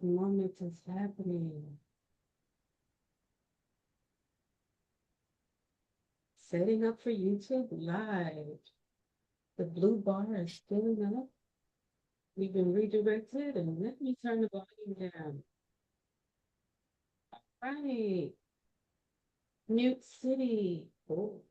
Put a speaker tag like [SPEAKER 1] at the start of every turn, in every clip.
[SPEAKER 1] moment is happening. Setting up for YouTube Live. The blue bar is filling up. We've been redirected, and let me turn the volume down. Right. Mute City. Oh,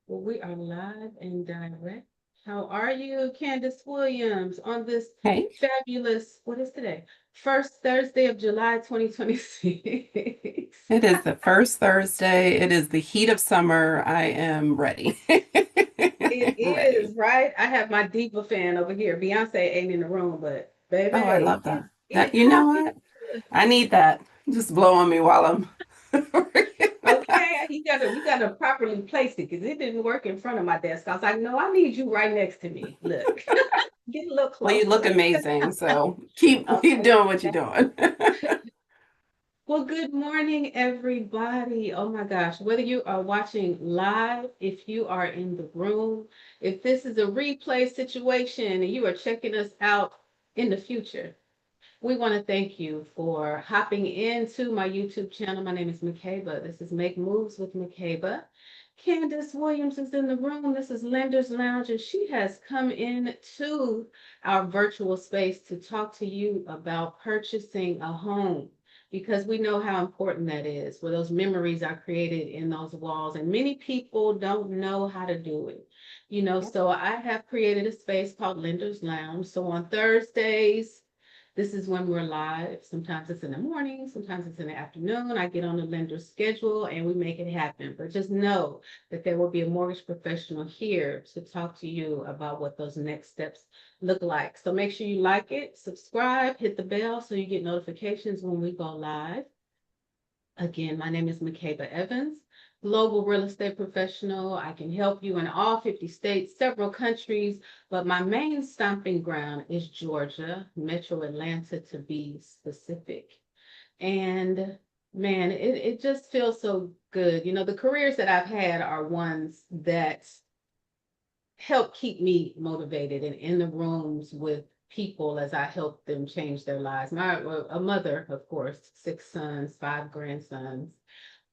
[SPEAKER 1] well, we are live and direct. How are you, Candice Williams, on this
[SPEAKER 2] Hey,
[SPEAKER 1] fabulous, what is today? First Thursday of July, 2026.
[SPEAKER 2] it is the first Thursday. It is the heat of summer. I am ready.
[SPEAKER 1] It
[SPEAKER 2] Ready.
[SPEAKER 1] is, right? I have my diva fan over here. Beyonce ain't in the room, but
[SPEAKER 2] Oh, I
[SPEAKER 1] baby,
[SPEAKER 2] love that.
[SPEAKER 1] it
[SPEAKER 2] You know
[SPEAKER 1] how
[SPEAKER 2] what? I need that. Just blow on me while I'm
[SPEAKER 1] okay, you gotta properly place it because it didn't work in front of my desk. I was like, no, I need you right next to me. Look, get a little
[SPEAKER 2] Well, you look
[SPEAKER 1] closer.
[SPEAKER 2] amazing. So keep
[SPEAKER 1] Okay.
[SPEAKER 2] doing what you're doing.
[SPEAKER 1] Well, good morning, everybody. Oh my gosh, whether you are watching live, if you are in the room, if this is a replay situation and you are checking us out in the future, we want to thank you for hopping into my YouTube channel. My name is Makeba. This is Make Moves with Makeba. Candice Williams is in the room. This is Lender's Lounge, and she has come in to our virtual space to talk to you about purchasing a home because we know how important that is, where those memories are created in those walls, and many people don't know how to do it. So I have created a space called Lender's Lounge. So on Thursdays, this is when we're live. Sometimes it's in the morning, sometimes it's in the afternoon. I get on the lender's schedule and we make it happen. But just know that there will be a mortgage professional here to talk to you about what those next steps look like. So make sure you like it, subscribe, hit the bell so you get notifications when we go live. Again, my name is Makeba Evans, global real estate professional. I can help you in all 50 states, several countries, but my main stomping ground is Georgia, Metro Atlanta to be specific. And man, it just feels so good. The careers that I've had are ones that help keep me motivated and in the rooms with people as I help them change their lives. A mother, of course, 6 sons, 5 grandsons,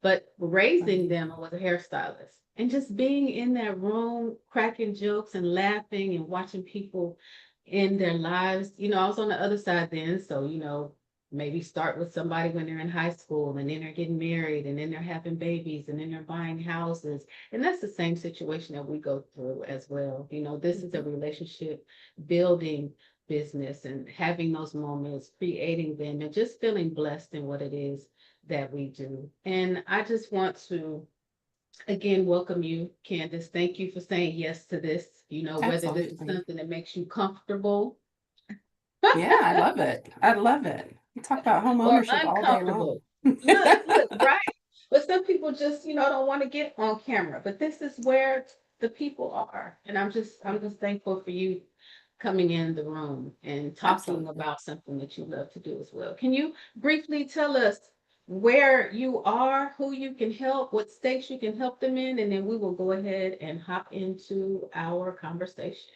[SPEAKER 1] but raising them, I was a hairstylist. And just being in that room, cracking jokes and laughing and watching people in their lives. I was on the other side then. So, maybe start with somebody when they're in high school and then they're getting married and then they're having babies and then they're buying houses. And that's the same situation that we go through as well. This is a relationship building business and having those moments, creating them, and just feeling blessed in what it is that we do. And I just want to again welcome you, Candice. Thank you for saying yes to this. Whether this is
[SPEAKER 2] Absolutely.
[SPEAKER 1] something that makes you comfortable
[SPEAKER 2] Yeah, I love it. I love it. We talk about home
[SPEAKER 1] or
[SPEAKER 2] ownership all day long.
[SPEAKER 1] uncomfortable. Look, right? But some people just, don't want to get on camera. But this is where the people are. And I'm just thankful for you coming in the room and talking
[SPEAKER 2] Absolutely.
[SPEAKER 1] about something that you love to do as well. Can you briefly tell us where you are, who you can help, what states you can help them in, and then we will go ahead and hop into our conversation.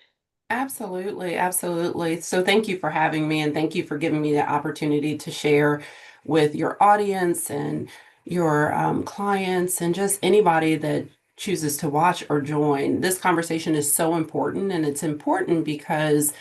[SPEAKER 2] Absolutely, absolutely. So thank you for having me and thank you for giving me the opportunity to share with your audience and your clients and just anybody that chooses to watch or join. This conversation is so important, and it's important because,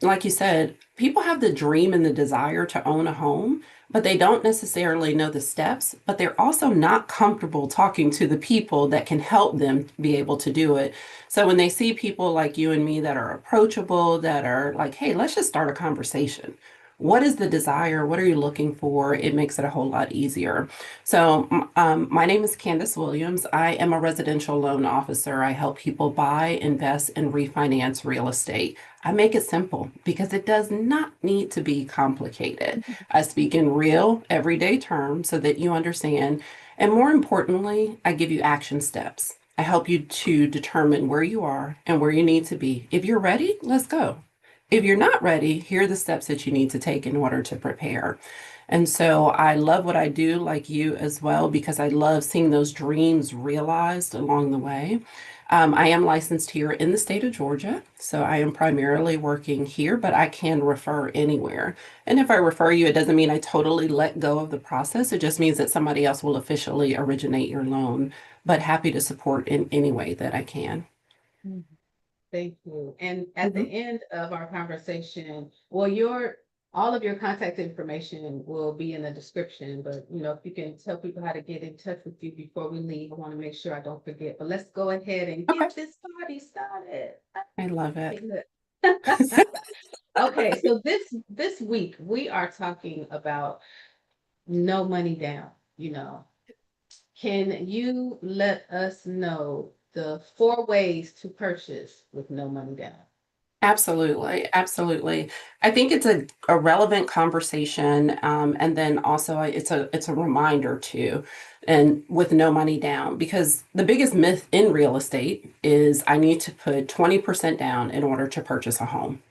[SPEAKER 2] like you said, people have the dream and the desire to own a home, but they don't necessarily know the steps, but they're also not comfortable talking to the people that can help them be able to do it. So when they see people like you and me that are approachable, that are like, hey, let's just start a conversation. What is the desire? What are you looking for? It makes it a whole lot easier. So, my name is Candice Williams. I am a residential loan officer. I help people buy, invest, and refinance real estate. I make it simple because it does not need to be complicated. I speak in real, everyday terms so that you understand. And more importantly, I give you action steps. I help you to determine where you are and where you need to be. If you're ready, let's go. If you're not ready, here are the steps that you need to take in order to prepare. And so I love what I do, like you as well, because I love seeing those dreams realized along the way. I am licensed here in the state of Georgia, so I am primarily working here, but I can refer anywhere. And if I refer you, it doesn't mean I totally let go of the process. It just means that somebody else will officially originate your loan, but happy to support in any way that I can.
[SPEAKER 1] Mhm. Thank you. And at the
[SPEAKER 2] Mhm.
[SPEAKER 1] end of our conversation, well, your all of your contact information will be in the description, but if you can tell people how to get in touch with you before we leave, I want to make sure I don't forget. But let's go ahead and
[SPEAKER 2] Okay.
[SPEAKER 1] get this party started.
[SPEAKER 2] I love it.
[SPEAKER 1] Okay, good. Okay, so this week we are talking about no money down, you know. Can you let us know the 4 ways to purchase with no money down?
[SPEAKER 2] Absolutely, absolutely. I think it's a relevant conversation, and then also it's a reminder too, and with no money down, because the biggest myth in real estate is I need to put 20% down in order to purchase a home.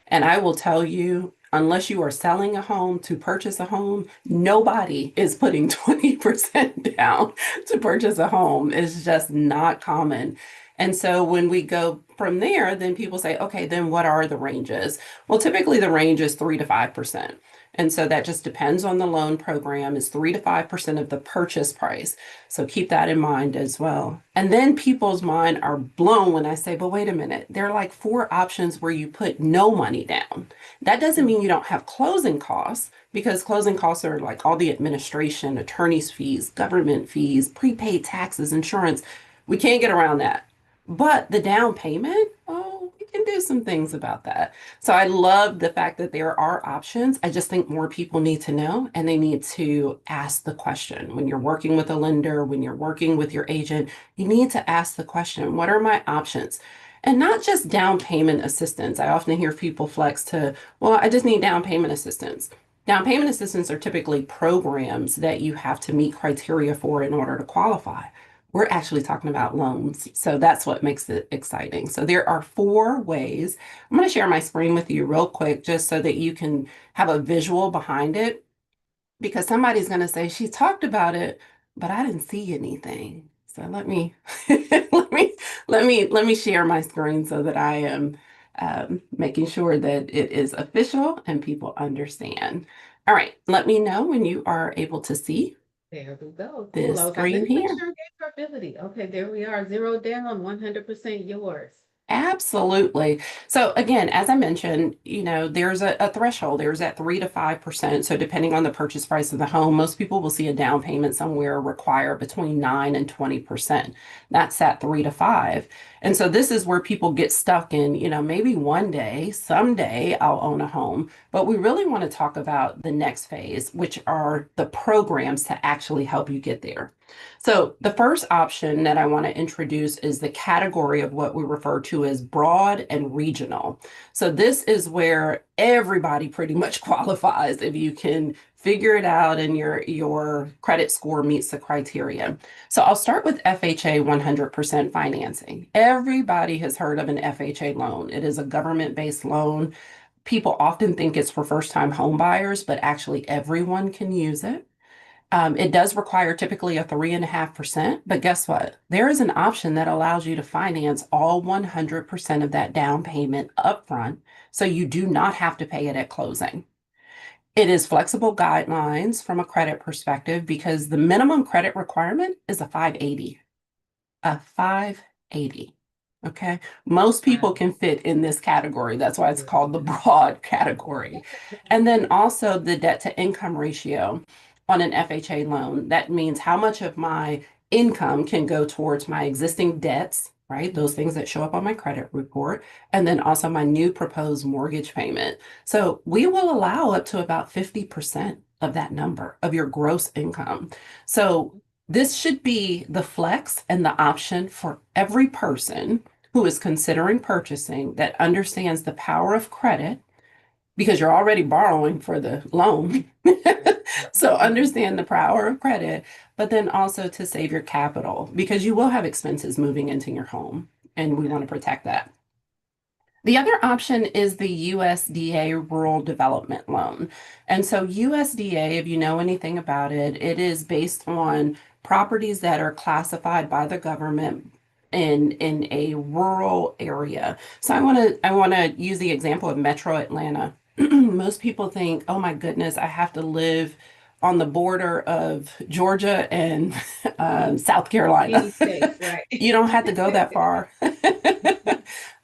[SPEAKER 2] And I will tell you, unless you are selling a home to purchase a home, nobody is putting 20% down to purchase a home. It's just not common. And so when we go from there, then people say, okay, then what are the ranges? Well, typically the range is 3 to 5%. And so that just depends on the loan program, is 3 to 5% of the purchase price. So keep that in mind as well. And then people's mind are blown when I say, but wait a minute, there are like 4 options where you put no money down. That doesn't
[SPEAKER 1] Mm,
[SPEAKER 2] mean you don't have closing costs, because closing costs are like all the administration, attorney's fees, government fees, prepaid taxes, insurance. We can't get around that. But the down payment, oh, we can do some things about that. So I love the fact that there are options. I just think more people need to know, and they need to ask the question. When you're working with a lender, when you're working with your agent, you need to ask the question, what are my options? And not just down payment assistance. I often hear people flex to, well, I just need down payment assistance. Down payment assistance are typically programs that you have to meet criteria for in order to qualify. We're actually talking about loans. So that's what makes it exciting. So there are 4 ways. I'm going to share my screen with you real quick just so that you can have a visual behind it, because somebody's going to say she talked about it, but I didn't see anything. So let me let me share my screen so that I am making sure that it is official and people understand. All right, let me know when you are able to see
[SPEAKER 1] there we go. Cool.
[SPEAKER 2] this
[SPEAKER 1] I was like,
[SPEAKER 2] screen
[SPEAKER 1] let's make
[SPEAKER 2] here.
[SPEAKER 1] sure we get ability. Okay, there we are. Zero down, 100% yours.
[SPEAKER 2] Absolutely. So again, as I mentioned, there's a threshold. There's that 3 to 5%. So depending on the purchase price of the home, most people will see a down payment somewhere require between 9 and 20%. That's at 3 to 5. And so this is where people get stuck in, maybe one day, someday I'll own a home. But we really want to talk about the next phase, which are the programs to actually help you get there. So the first option that I want to introduce is the category of what we refer to as broad and regional. So this is where everybody pretty much qualifies if you can figure it out and your credit score meets the criteria. So I'll start with FHA 100% financing. Everybody has heard of an FHA loan. It is a government-based loan. People often think it's for first-time home buyers, but actually everyone can use it. It does require typically a 3.5%, but guess what? There is an option that allows you to finance all 100% of that down payment upfront, so you do not have to pay it at closing. It is flexible guidelines from a credit perspective because the minimum credit requirement is a 580. A 580. Okay. Most people
[SPEAKER 1] Wow.
[SPEAKER 2] can fit in this category. That's why it's called the broad category. And then also the debt to income ratio on an FHA loan. That means how much of my income can go towards my existing debts, right? Those things that show up on my credit report, and then also my new proposed mortgage payment. So we will allow up to about 50% of that number of your gross income. So this should be the flex and the option for every person who is considering purchasing, that understands the power of credit, because you're already borrowing for the loan. So understand the power of credit, but then also to save your capital, because you will have expenses moving into your home and we want to protect that. The other option is the USDA Rural Development Loan. And so USDA, if you know anything about it, it is based on properties that are classified by the government in a rural area. So I want to use the example of Metro Atlanta. Most people think, oh my goodness, I have to live on the border of Georgia and South Carolina.
[SPEAKER 1] Any state, right?
[SPEAKER 2] You don't have to go that far.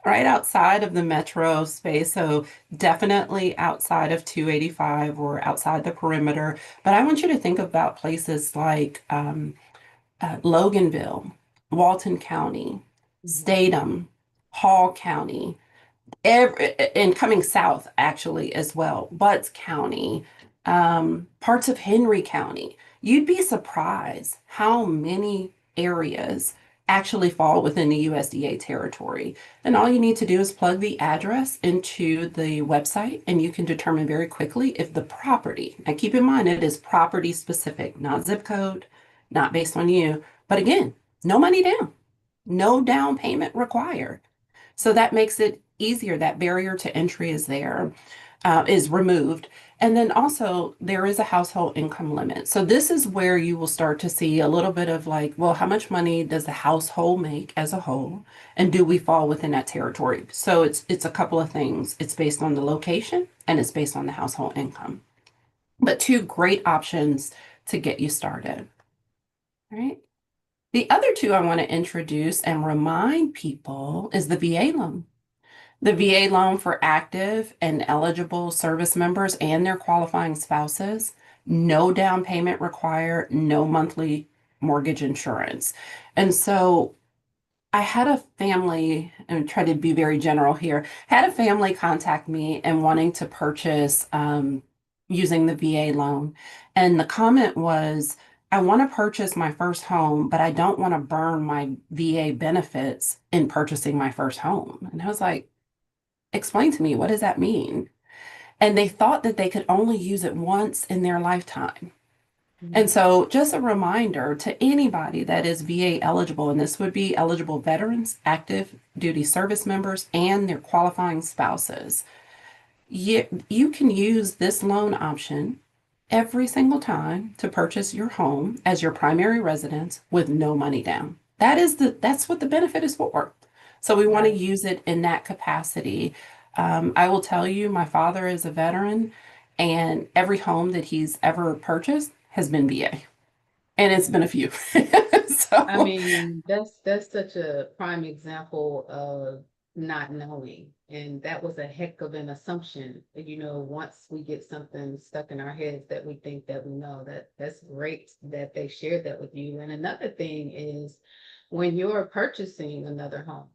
[SPEAKER 2] Right outside of the metro space, so definitely outside of 285 or outside the perimeter. But I want you to think about places like Loganville, Walton County,
[SPEAKER 1] Mhm.
[SPEAKER 2] Statham, Hall County, and coming south actually as well, Butts County, parts of Henry County. You'd be surprised how many areas actually fall within the USDA territory. And all you need to do is plug the address into the website, and you can determine very quickly if the property, now keep in mind it is property specific, not zip code, not based on you. But again, no money down, no down payment required. So that makes it easier. That barrier to entry is there, is removed. And then also there is a household income limit. So this is where you will start to see a little bit of like, well, how much money does the household make as a whole? And do we fall within that territory? So it's a couple of things. It's based on the location and it's based on the household income. But two great options to get you started. All right. The other two I want to introduce and remind people is the VA loan. The VA loan for active and eligible service members and their qualifying spouses, no down payment required, no monthly mortgage insurance. And so I had a family, and try to be very general here, had a family contact me and wanting to purchase using the VA loan. And the comment was, I want to purchase my first home, but I don't want to burn my VA benefits in purchasing my first home. And I was like, explain to me, what does that mean? And they thought that they could only use it once in their lifetime. And
[SPEAKER 1] Mhm.
[SPEAKER 2] so, just a reminder to anybody that is VA eligible, and this would be eligible veterans, active duty service members, and their qualifying spouses. You can use this loan option every single time to purchase your home as your primary residence with no money down. That's what the benefit is for. So we want to
[SPEAKER 1] Right.
[SPEAKER 2] use it in that capacity. I will tell you, my father is a veteran, and every home that he's ever purchased has been VA, and it's been a few.
[SPEAKER 1] I
[SPEAKER 2] So,
[SPEAKER 1] mean, that's such a prime example of not knowing. And that was a heck of an assumption. Once we get something stuck in our heads that we think that we know, that's great that they shared that with you. And another thing is when you're purchasing another home,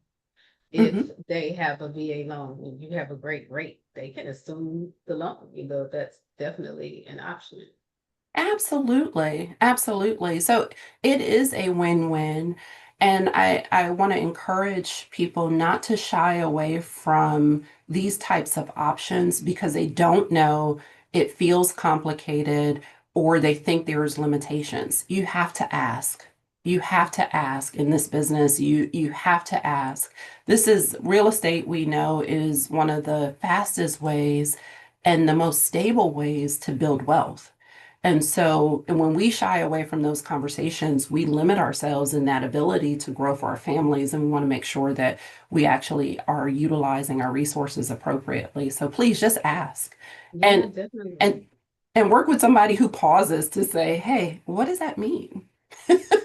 [SPEAKER 1] if
[SPEAKER 2] mhm.
[SPEAKER 1] they have a VA loan and you have a great rate, they can assume the loan. That's definitely an option.
[SPEAKER 2] Absolutely, absolutely. So it is a win-win. And I want to encourage people not to shy away from these types of options because they don't know, it feels complicated, or they think there's limitations. You have to ask. You have to ask in this business. You have to ask. This is real estate, we know, is one of the fastest ways and the most stable ways to build wealth. And so, and when we shy away from those conversations, we limit ourselves in that ability to grow for our families. And we want to make sure that we actually are utilizing our resources appropriately. So please just ask
[SPEAKER 1] Yeah,
[SPEAKER 2] and
[SPEAKER 1] definitely.
[SPEAKER 2] and and work with somebody who pauses to say, hey, what does that mean?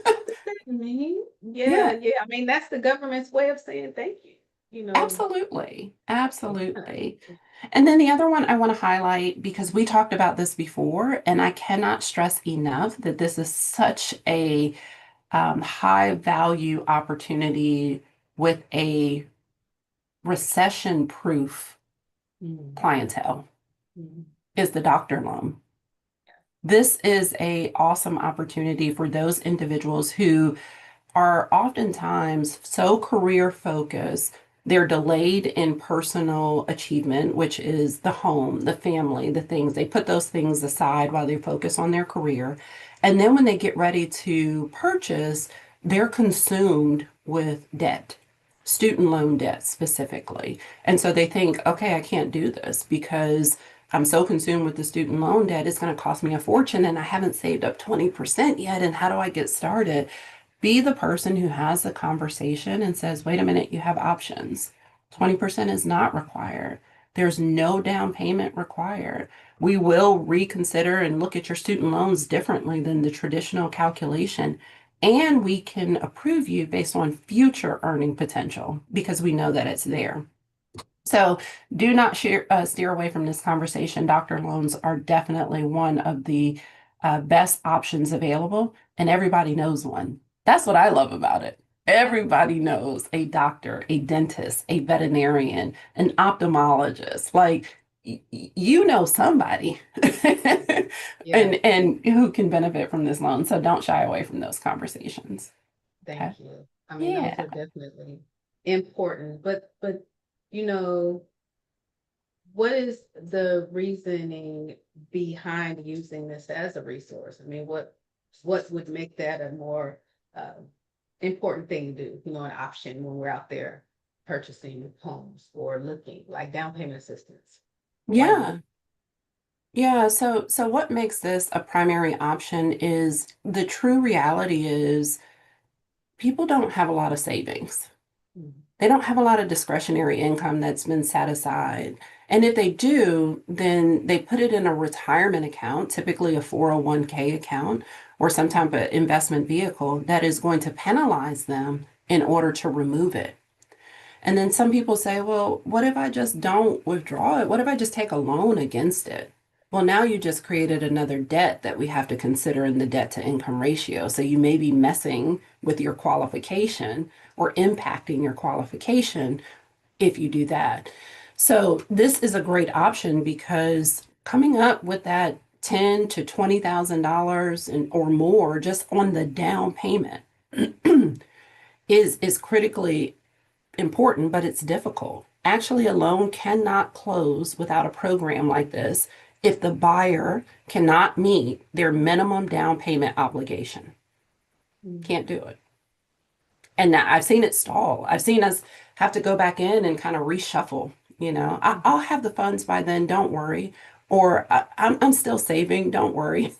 [SPEAKER 1] What does that mean? Yeah,
[SPEAKER 2] Yeah,
[SPEAKER 1] yeah. I mean, that's the government's way of saying thank you. You know,
[SPEAKER 2] absolutely.
[SPEAKER 1] yeah.
[SPEAKER 2] Absolutely. And then the other one I want to highlight because we talked about this before, and I cannot stress enough that this is such a high value opportunity with a recession proof
[SPEAKER 1] Mm,
[SPEAKER 2] clientele
[SPEAKER 1] mm,
[SPEAKER 2] is the doctor loan. This is a awesome opportunity for those individuals who are oftentimes so career focused, they're delayed in personal achievement, which is the home, the family, the things. They put those things aside while they focus on their career. And then when they get ready to purchase, they're consumed with debt, student loan debt specifically. And so they think, okay, I can't do this because I'm so consumed with the student loan debt, it's going to cost me a fortune and I haven't saved up 20% yet. And how do I get started? Be the person who has the conversation and says, wait a minute, you have options. 20% is not required. There's no down payment required. We will reconsider and look at your student loans differently than the traditional calculation. And we can approve you based on future earning potential because we know that it's there. So do not steer away from this conversation. Doctor loans are definitely one of the best options available, and everybody knows one. That's what I love about it. Everybody knows a doctor, a dentist, a veterinarian, an ophthalmologist. Like you know somebody
[SPEAKER 1] Yeah,
[SPEAKER 2] and who can benefit from this loan. So don't shy away from those conversations. Okay.
[SPEAKER 1] thank you. I mean, those
[SPEAKER 2] Yeah.
[SPEAKER 1] are definitely important, but you know, what is the reasoning behind using this as a resource? I mean, what would make that a more uh, important thing to do? You know, an option when we're out there purchasing homes or looking like down payment assistance. Why use?
[SPEAKER 2] Yeah. Yeah, so what makes this a primary option is the true reality is people don't have a lot of savings.
[SPEAKER 1] Mhm.
[SPEAKER 2] They don't have a lot of discretionary income that's been set aside. And if they do, then they put it in a retirement account, typically a 401k account or some type of investment vehicle that is going to penalize them in order to remove it. And then some people say, well, what if I just don't withdraw it? What if I just take a loan against it? Well, now you just created another debt that we have to consider in the debt to income ratio. So you may be messing with your qualification or impacting your qualification if you do that. So this is a great option because coming up with that ten to $20,000 and or more just on the down payment is critically important, but it's difficult. Actually, a loan cannot close without a program like this if the buyer cannot meet their minimum down payment obligation.
[SPEAKER 1] Mhm.
[SPEAKER 2] Can't do it. And now I've seen it stall. I've seen us have to go back in and kind of reshuffle. I'll have the funds by then, don't worry. Or I'm still saving, don't worry.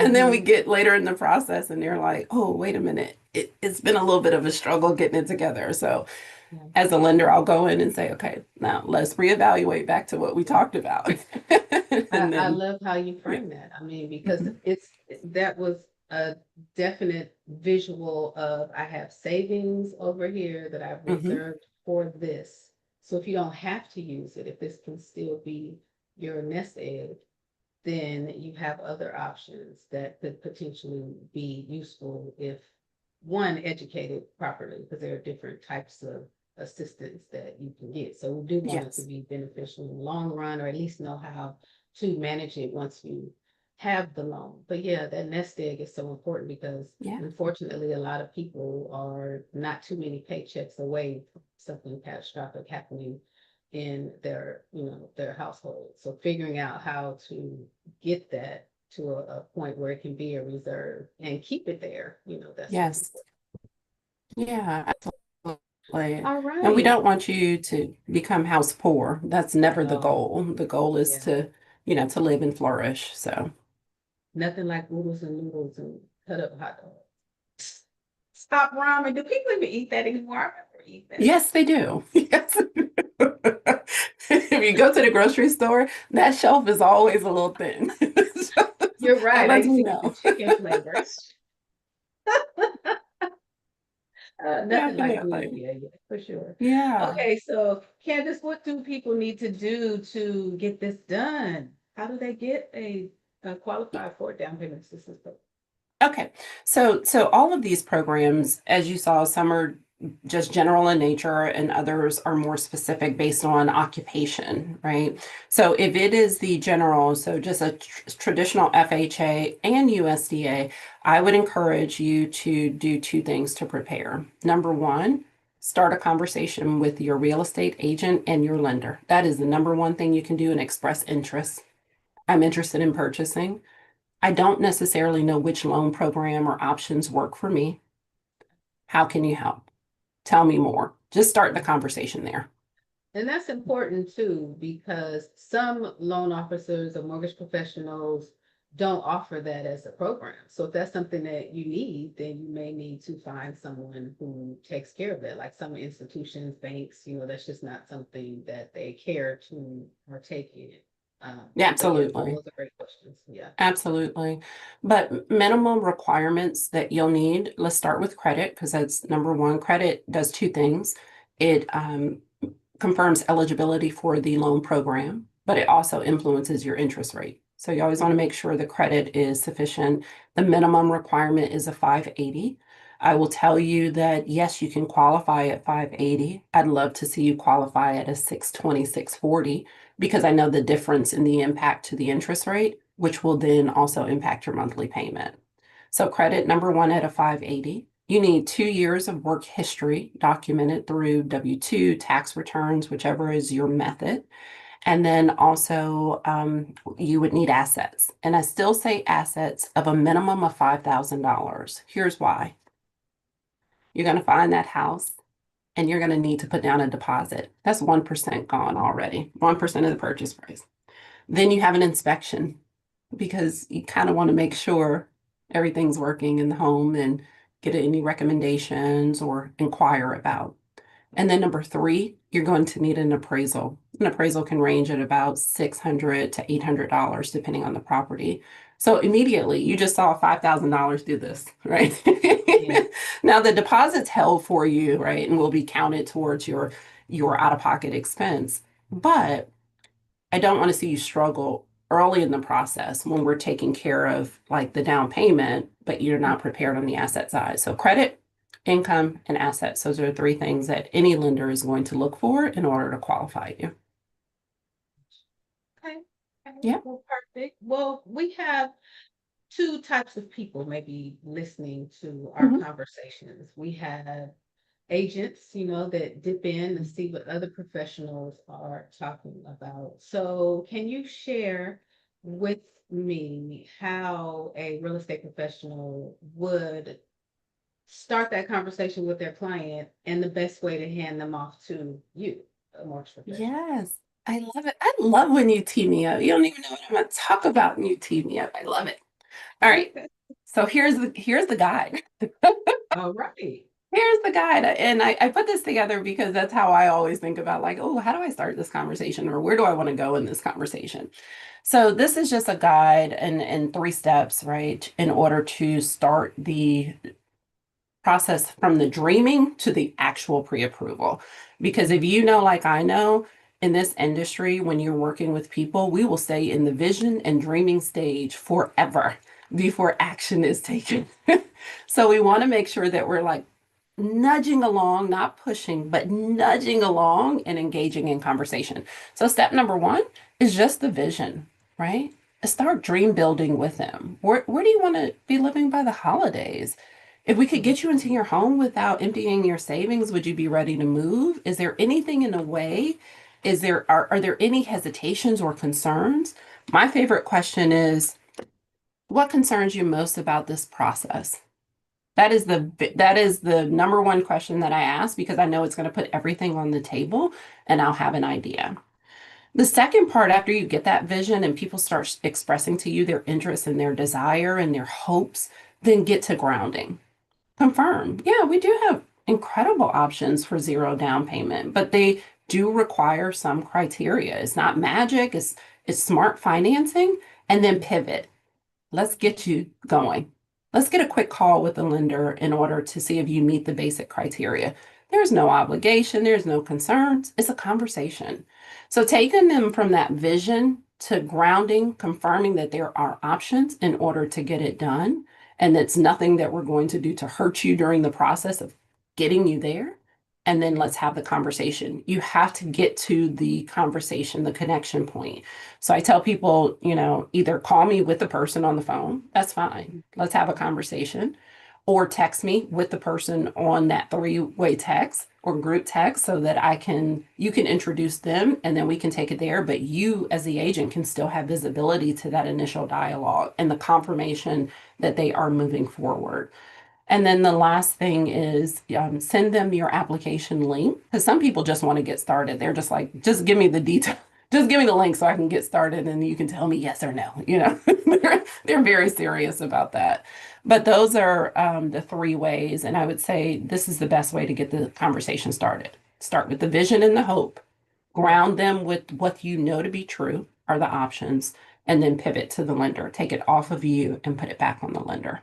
[SPEAKER 2] And then we
[SPEAKER 1] Mhm.
[SPEAKER 2] get later in the process and they're like, oh, wait a minute. It's been a little bit of a struggle getting it together. So
[SPEAKER 1] Yeah.
[SPEAKER 2] as a lender, I'll go in and say, okay, now let's reevaluate back to what we talked about. And
[SPEAKER 1] I
[SPEAKER 2] then,
[SPEAKER 1] love how you
[SPEAKER 2] yeah.
[SPEAKER 1] frame that. I mean, because
[SPEAKER 2] Mhm,
[SPEAKER 1] that was a definite visual of I have savings over here that I've
[SPEAKER 2] mhm,
[SPEAKER 1] reserved for this. So if you don't have to use it, if this can still be your nest egg, then you have other options that could potentially be useful if one educated properly, because there are different types of assistance that you can get. So we do want it to
[SPEAKER 2] yes,
[SPEAKER 1] be beneficial in the long run, or at least know how to manage it once you have the loan. But yeah, that nest egg is so important because
[SPEAKER 2] yeah,
[SPEAKER 1] unfortunately a lot of people are not too many paychecks away from something catastrophic happening in their household. So figuring out how to get that to a point where it can be a reserve and keep it there, that's what's
[SPEAKER 2] yes,
[SPEAKER 1] important.
[SPEAKER 2] yeah, absolutely.
[SPEAKER 1] All
[SPEAKER 2] And we
[SPEAKER 1] right.
[SPEAKER 2] don't want you to become house poor. That's never the
[SPEAKER 1] No,
[SPEAKER 2] goal. The goal is
[SPEAKER 1] yeah.
[SPEAKER 2] to live and flourish. So,
[SPEAKER 1] Nothing like oodles and noodles and cut up hot dogs. Stop ramen. Do people even eat that anymore? I remember eating that.
[SPEAKER 2] yes, they do. Yes. If you go to the grocery store, that shelf is always a little thin.
[SPEAKER 1] You're
[SPEAKER 2] That
[SPEAKER 1] right. I
[SPEAKER 2] lets
[SPEAKER 1] used
[SPEAKER 2] me
[SPEAKER 1] to get the
[SPEAKER 2] know.
[SPEAKER 1] chicken flavors. Nothing like good.
[SPEAKER 2] Definitely.
[SPEAKER 1] Yeah, yeah, for sure.
[SPEAKER 2] Yeah.
[SPEAKER 1] Okay, so Candice, what do people need to do to get this done? How do they get a qualified for a down payment assistance program?
[SPEAKER 2] Okay. So all of these programs, as you saw, some are just general in nature and others are more specific based on occupation, right? So if it is the general, so just a traditional FHA and USDA, I would encourage you to do two things to prepare. Number one, start a conversation with your real estate agent and your lender. That is the number one thing you can do and express interest. I'm interested in purchasing. I don't necessarily know which loan program or options work for me. How can you help? Tell me more. Just start the conversation there.
[SPEAKER 1] And that's important too, because some loan officers or mortgage professionals don't offer that as a program. So if that's something that you need, then you may need to find someone who takes care of it. Like some institutions, banks, that's just not something that they care to partake in.
[SPEAKER 2] Yeah,
[SPEAKER 1] But yeah,
[SPEAKER 2] absolutely.
[SPEAKER 1] those are great questions. Yeah.
[SPEAKER 2] Absolutely. But minimum requirements that you'll need, let's start with credit because that's number one. Credit does two things. It confirms eligibility for the loan program, but it also influences your interest rate. So you always want to make sure the credit is sufficient. The minimum requirement is a 580. I will tell you that yes, you can qualify at 580. I'd love to see you qualify at a 620, 640 because I know the difference in the impact to the interest rate, which will then also impact your monthly payment. So credit number one at a 580. You need 2 years of work history documented through W-2, tax returns, whichever is your method. And then also you would need assets. And I still say assets of a minimum of $5,000. Here's why. You're going to find that house and you're going to need to put down a deposit. That's 1% gone already, 1% of the purchase price. Then you have an inspection because you kind of want to make sure everything's working in the home and get any recommendations or inquire about. And then number three, you're going to need an appraisal. An appraisal can range at about $600 to $800 depending on the property. So immediately you just saw $5,000 do this, right?
[SPEAKER 1] Yeah.
[SPEAKER 2] Now the deposit's held for you, right? And will be counted towards your out-of-pocket expense. But I don't want to see you struggle early in the process when we're taking care of like the down payment, but you're not prepared on the asset side. So credit, income, and assets. Those are the three things that any lender is going to look for in order to qualify you.
[SPEAKER 1] Okay. Okay.
[SPEAKER 2] Yeah.
[SPEAKER 1] Well, perfect. Well, we have two types of people maybe listening to our
[SPEAKER 2] Mhm.
[SPEAKER 1] conversations. We have agents, that dip in and see what other professionals are talking about. So, can you share with me how a real estate professional would start that conversation with their client and the best way to hand them off to you, a mortgage professional?
[SPEAKER 2] Yes. I love it. I love when you tee me up. You don't even know what I'm going to talk about when you tee me up. I love it. All right. So here's the guide.
[SPEAKER 1] All right.
[SPEAKER 2] Here's the guide. And I put this together because that's how I always think about like, oh, how do I start this conversation or where do I want to go in this conversation? So this is just a guide and three steps, right, in order to start the process from the dreaming to the actual pre-approval. Because if you know, like I know, in this industry, when you're working with people, we will stay in the vision and dreaming stage forever before action is taken. So we want to make sure that we're like nudging along, not pushing, but nudging along and engaging in conversation. So step number one is just the vision, right? Start dream building with them. Where do you want to be living by the holidays? If we could
[SPEAKER 1] Mhm.
[SPEAKER 2] get you into your home without emptying your savings, would you be ready to move? Is there anything in the way? Are there any hesitations or concerns? My favorite question is, what concerns you most about this process? That is the number one question that I ask because I know it's going to put everything on the table and I'll have an idea. The second part, after you get that vision and people start expressing to you their interest and their desire and their hopes, then get to grounding. Confirm. Yeah, we do have incredible options for zero down payment, but they do require some criteria. It's not magic, it's smart financing, and then pivot. Let's get you going. Let's get a quick call with the lender in order to see if you meet the basic criteria. There's no obligation, there's no concerns. It's a conversation. So, taking them from that vision to grounding, confirming that there are options in order to get it done, and it's nothing that we're going to do to hurt you during the process of getting you there. And then let's have the conversation. You have to get to the conversation, the connection point. So I tell people, either call me with the person on the phone, that's fine. Let's have a conversation, or text me with the person on that three-way text or group text so that you can introduce them and then we can take it there. But you, as the agent, can still have visibility to that initial dialogue and the confirmation that they are moving forward. And then the last thing is send them your application link because some people just want to get started. They're just like, just give me the detail. Just give me the link so I can get started and you can tell me yes or no. They're very serious about that. But those are the three ways. And I would say this is the best way to get the conversation started. Start with the vision and the hope,
[SPEAKER 1] Right.
[SPEAKER 2] ground them with what you know to be true are the options, and then pivot to the lender. Take it off of you and put it back on the lender.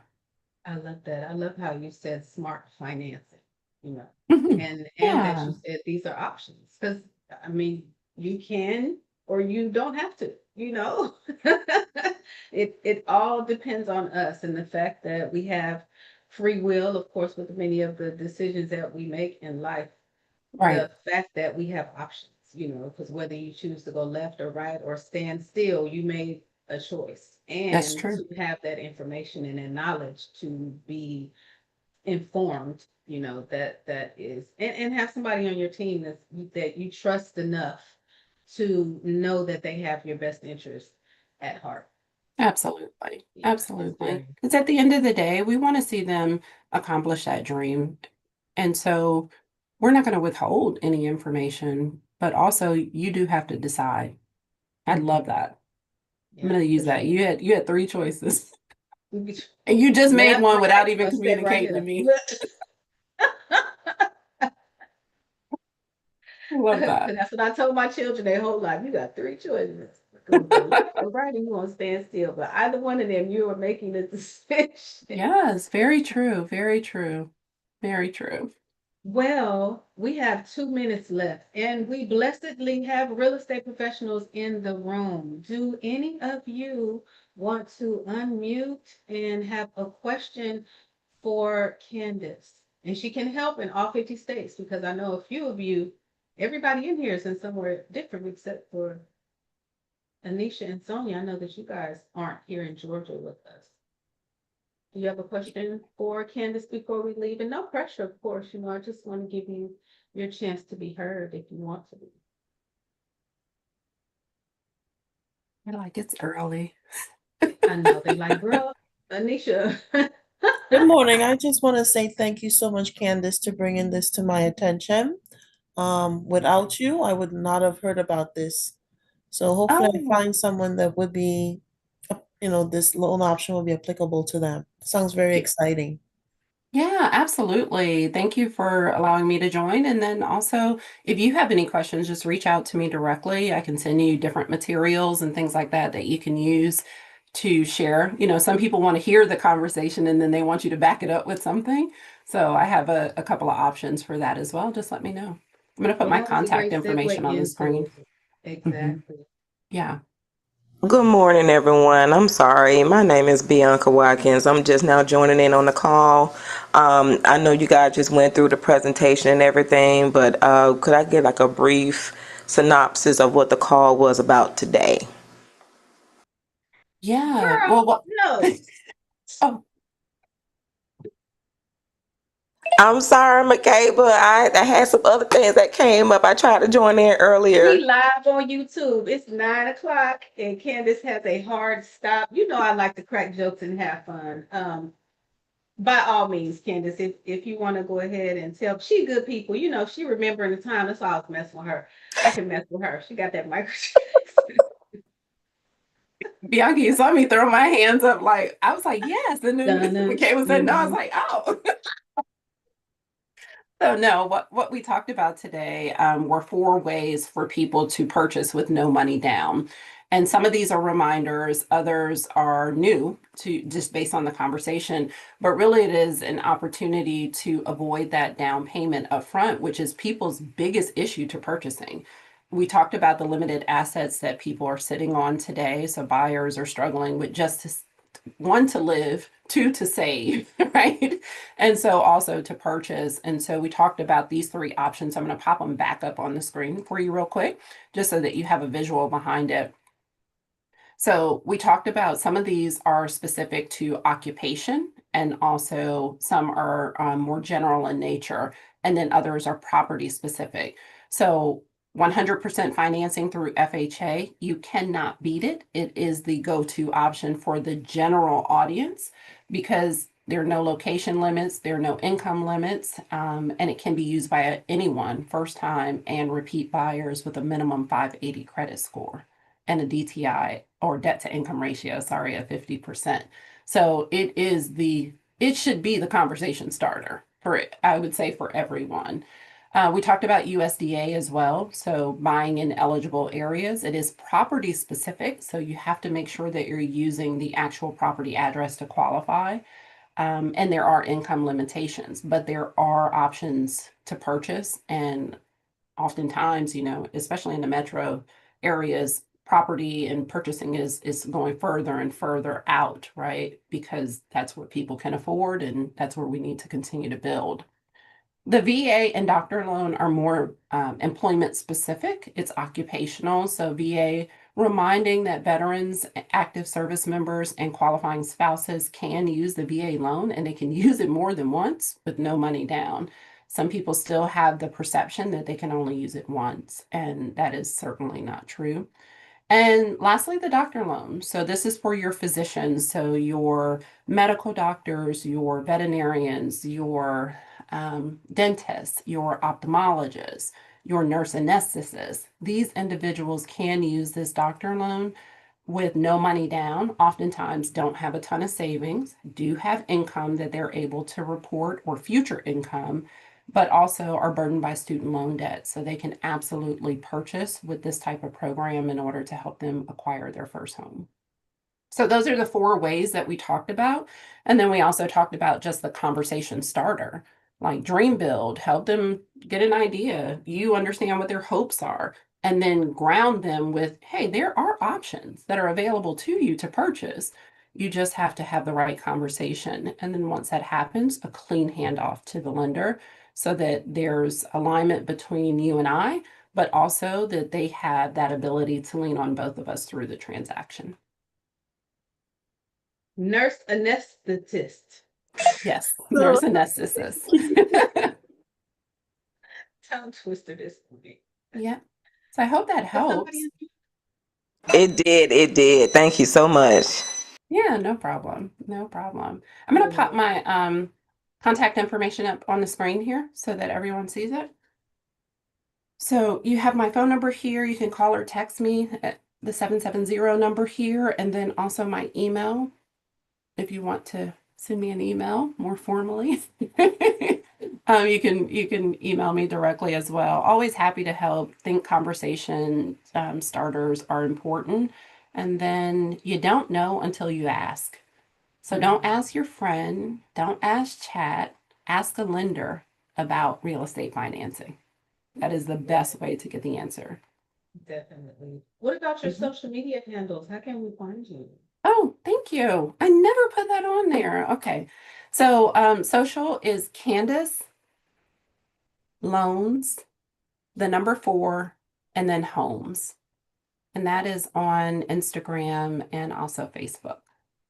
[SPEAKER 1] I love that. I love how you said smart financing, you know,
[SPEAKER 2] Mhm.
[SPEAKER 1] and that you
[SPEAKER 2] Yeah,
[SPEAKER 1] said these are options. Because I mean, you can or you don't have to, you know. It all depends on us and the fact that we have free will, of course, with many of the decisions that we make in life.
[SPEAKER 2] right.
[SPEAKER 1] The fact that we have options, you know, because whether you choose to go left or right or stand still, you made a choice.
[SPEAKER 2] That's
[SPEAKER 1] And
[SPEAKER 2] true.
[SPEAKER 1] to have that information and that knowledge to be informed, you know, that is and have somebody on your team that you trust enough to know that they have your best interest at heart.
[SPEAKER 2] Absolutely.
[SPEAKER 1] Yeah, it's
[SPEAKER 2] Absolutely.
[SPEAKER 1] very
[SPEAKER 2] Because at the end of the day, we want to see them accomplish that dream. And so we're not going to withhold any information, but also you do have to decide. I love
[SPEAKER 1] mhm,
[SPEAKER 2] that. I'm
[SPEAKER 1] yeah,
[SPEAKER 2] going to use
[SPEAKER 1] for
[SPEAKER 2] that.
[SPEAKER 1] sure.
[SPEAKER 2] You had three choices. And you just made
[SPEAKER 1] Left
[SPEAKER 2] one
[SPEAKER 1] or
[SPEAKER 2] without
[SPEAKER 1] right,
[SPEAKER 2] even
[SPEAKER 1] or stay right
[SPEAKER 2] communicating to
[SPEAKER 1] here.
[SPEAKER 2] me. I love that.
[SPEAKER 1] That's what I told my children their whole life. You got three choices. You're gonna go left or right, and you're gonna stand still. But either one of them, you are making the decision.
[SPEAKER 2] Yes, very true. Very true. Very true.
[SPEAKER 1] Well, we have 2 minutes left, and we blessedly have real estate professionals in the room. Do any of you want to unmute and have a question for Candice? And she can help in all 50 states because I know a few of you, everybody in here is in somewhere different except for Anisha and Sonia. I know that you guys aren't here in Georgia with us. Do you have a question for Candice before we leave? And no pressure, of course. You know, I just want to give you your chance to be heard if you want to be.
[SPEAKER 2] You're like, it's early.
[SPEAKER 1] I know they like, girl, Anisha.
[SPEAKER 3] Good morning. I just want to say thank you so much, Candice, to bringing this to my attention. Without you, I would not have heard about this. So hopefully, I
[SPEAKER 2] Oh,
[SPEAKER 3] find someone that would be, this loan option will be applicable to them. Sounds very exciting.
[SPEAKER 2] yeah, absolutely. Thank you for allowing me to join. And then also, if you have any questions, just reach out to me directly. I can send you different materials and things like that that you can use to share. Some people want to hear the conversation and then they want you to back it up with something. So I have a couple of options for that as well. Just let me know. I'm going to put
[SPEAKER 1] Well,
[SPEAKER 2] my
[SPEAKER 1] that was a
[SPEAKER 2] contact
[SPEAKER 1] great
[SPEAKER 2] information
[SPEAKER 1] segue
[SPEAKER 2] on the screen.
[SPEAKER 1] into it.
[SPEAKER 2] Hmm.
[SPEAKER 1] Exactly.
[SPEAKER 2] Yeah.
[SPEAKER 4] Good morning, everyone. I'm sorry. My name is Bianca Watkins. I'm just now joining in on the call. I know you guys just went through the presentation and everything, but could I get like a brief synopsis of what the call was about today?
[SPEAKER 2] Yeah.
[SPEAKER 1] Girl,
[SPEAKER 2] Well, what?
[SPEAKER 1] no.
[SPEAKER 2] Oh,
[SPEAKER 4] I'm sorry, Makeba. I had some other things that came up. I tried to join in
[SPEAKER 1] We
[SPEAKER 4] earlier.
[SPEAKER 1] live on YouTube. It's 9 o'clock, and Candace has a hard stop. You know I like to crack jokes and have fun. By all means, Candace, if you want to go ahead and tell, she good people. You know, she remembering the time. That's why I was messing with her. I can mess with her. She got that micro.
[SPEAKER 2] Bianca, you saw me throw my hands up like I was like, yes. And then
[SPEAKER 1] Donna.
[SPEAKER 2] McKay said no. I was
[SPEAKER 1] Mm-hmm.
[SPEAKER 2] like, oh. So no, what we talked about today were four ways for people to purchase with no money down. And some of these are reminders, others are new to just based on the conversation. But really it is an opportunity to avoid that down payment up front, which is people's biggest issue to purchasing. We talked about the limited assets that people are sitting on today. So buyers are struggling with just one to live, two to save, right? And so also to purchase. And so we talked about these three options. I'm going to pop them back up on the screen for you real quick, just so that you have a visual behind it. So we talked about some of these are specific to occupation, and also some are more general in nature, and then others are property specific. So 100% financing through FHA, you cannot beat it. It is the go-to option for the general audience because There are no location limits, there are no income limits, and it can be used by anyone, first time and repeat buyers with a minimum 580 credit score and a DTI or debt to income ratio, sorry, of 50%. So it should be the conversation starter for, I would say, for everyone. We talked about USDA as well. So buying in eligible areas, it is property specific. So you have to make sure that you're using the actual property address to qualify. And there are income limitations, but there are options to purchase. And oftentimes, especially in the metro areas, property and purchasing is going further and further out, right? Because that's what people can afford, and that's where we need to continue to build. The VA and doctor loan are more employment specific. It's occupational. So VA reminding that veterans, active service members, and qualifying spouses can use the VA loan, and they can use it more than once with no money down. Some people still have the perception that they can only use it once, and that is certainly not true. And lastly, the doctor loan. So this is for your physicians, so your medical doctors, your veterinarians, your dentists, your ophthalmologists, your nurse anesthetists. These individuals can use this doctor loan with no money down, oftentimes don't have a ton of savings, do have income that they're able to report or future income, but also are burdened by student loan debt. So they can absolutely purchase with this type of program in order to help them acquire their first home. So those are the 4 ways that we talked about. And then we also talked about just the conversation starter, like dream build, help them get an idea. You understand what their hopes are, and then ground them with, hey, there are options that are available to you to purchase. You just have to have the right conversation. And then once that happens, a clean handoff to the lender so that there's alignment between you and I, but also that they have that ability to lean on both of us through the transaction.
[SPEAKER 1] Nurse anesthetist.
[SPEAKER 2] Yes,
[SPEAKER 3] So-
[SPEAKER 2] nurse anesthetist.
[SPEAKER 1] Tongue twister this for me.
[SPEAKER 2] Yeah. So I hope that
[SPEAKER 1] Does
[SPEAKER 2] helps.
[SPEAKER 1] somebody-
[SPEAKER 4] It did. Thank you so much.
[SPEAKER 2] Yeah, no problem. No problem. I'm gonna pop my contact information up on the screen here so that everyone sees it. So you have my phone number here. You can call or text me at the 770 number here, and then also my email if you want to send me an email more formally. You can email me directly as well. Always happy to help. Think conversation starters are important. And then you don't know until you ask. So don't ask your friend, don't ask chat, ask a lender about real estate financing. That is the best way to get the answer.
[SPEAKER 1] Definitely. What about your social media handles? How can we find you?
[SPEAKER 2] Oh, thank you. I never put that on there. Okay. So social is Candice Loans, the number 4, and then Homes. And that is on Instagram and also Facebook.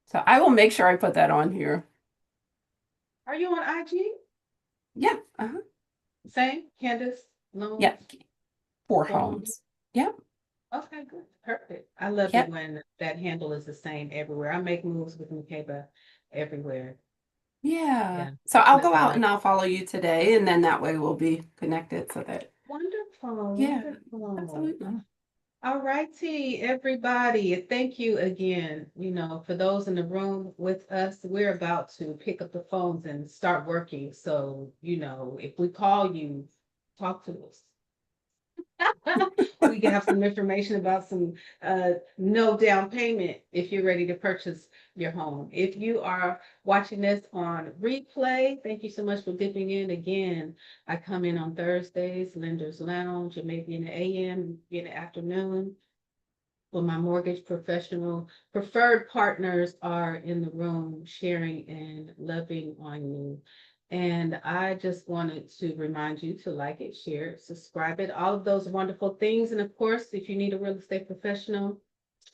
[SPEAKER 2] So I will make sure I put that on here.
[SPEAKER 1] Are you on IG?
[SPEAKER 2] Yeah.
[SPEAKER 1] Same, Candice Loans?
[SPEAKER 2] Yeah. 4
[SPEAKER 1] For
[SPEAKER 2] homes. Yep.
[SPEAKER 1] Okay, good. Perfect. I love
[SPEAKER 2] Yep.
[SPEAKER 1] it when that handle is the same everywhere. I make moves with Makeba everywhere.
[SPEAKER 2] Yeah.
[SPEAKER 1] Yeah.
[SPEAKER 2] So I'll go
[SPEAKER 1] Nothing
[SPEAKER 2] out
[SPEAKER 1] like
[SPEAKER 2] and I'll follow you today, and then that way we'll be connected so that,
[SPEAKER 1] Wonderful.
[SPEAKER 2] yeah,
[SPEAKER 1] Wonderful.
[SPEAKER 2] absolutely.
[SPEAKER 1] All righty, everybody. Thank you again. For those in the room with us, we're about to pick up the phones and start working. So, if we call you, talk to us. We can have some information about some no down payment if you're ready to purchase your home. If you are watching this on replay, thank you so much for dipping in again. I come in on Thursdays, Lenders Lounge. It may be in the AM, in the afternoon. Well, my mortgage professional preferred partners are in the room sharing and loving on you. And I just wanted to remind you to like it, share it, subscribe it, all of those wonderful things. And of course, if you need a real estate professional,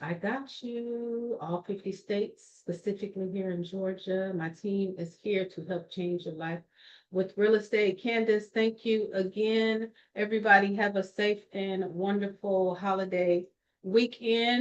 [SPEAKER 1] I got you. All 50 states, specifically here in Georgia. My team is here to help change your life with real estate. Candice, thank you again. Everybody have a safe and wonderful holiday weekend.